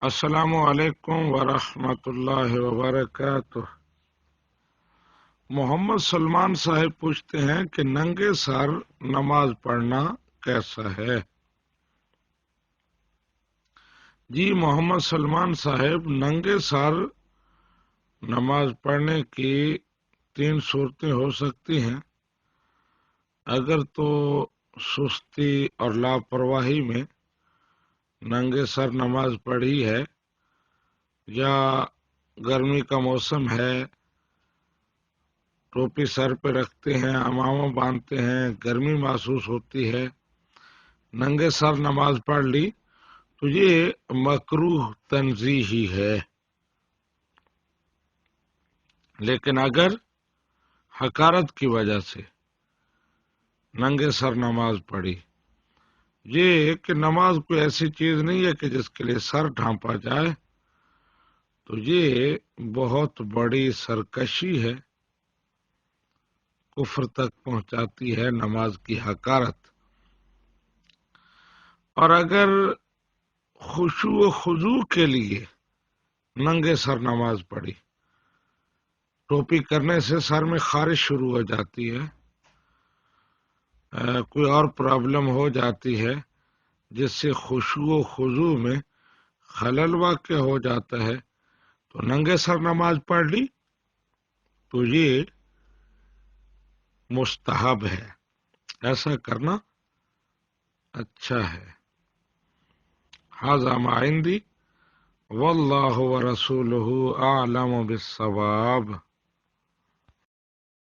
السلام علیکم ورحمۃ اللہ وبرکاتہ۔ محمد سلمان صاحب پوچھتے ہیں کہ ننگے سر نماز پڑھنا کیسا ہے؟ جی محمد سلمان صاحب، ننگے سر نماز پڑھنے کی 3 صورتیں ہو سکتی ہیں۔ اگر تو سستی اور لاپرواہی میں ننگے سر نماز پڑھی ہے، یا گرمی کا موسم ہے، ٹوپی سر پہ رکھتے ہیں، امامہ باندھتے ہیں، گرمی محسوس ہوتی ہے، ننگے سر نماز پڑھ لی تو یہ مکروہ تنزیہی ہے۔ لیکن اگر حقارت کی وجہ سے ننگے سر نماز پڑھی، یہ کہ نماز کوئی ایسی چیز نہیں ہے کہ جس کے لیے سر ڈھانپا جائے، تو یہ بہت بڑی سرکشی ہے، کفر تک پہنچاتی ہے نماز کی حقارت۔ اور اگر خشوع و خضوع کے لیے ننگے سر نماز پڑھی، ٹوپی کرنے سے سر میں خارش شروع ہو جاتی ہے، کوئی اور پرابلم ہو جاتی ہے جس سے خشوع و خضوع میں خلل واقع ہو جاتا ہے، تو ننگے سر نماز پڑھ لی تو یہ مستحب ہے، ایسا کرنا اچھا ہے۔ ھذا ما عندی واللہ ورسولہ اعلم بالصواب۔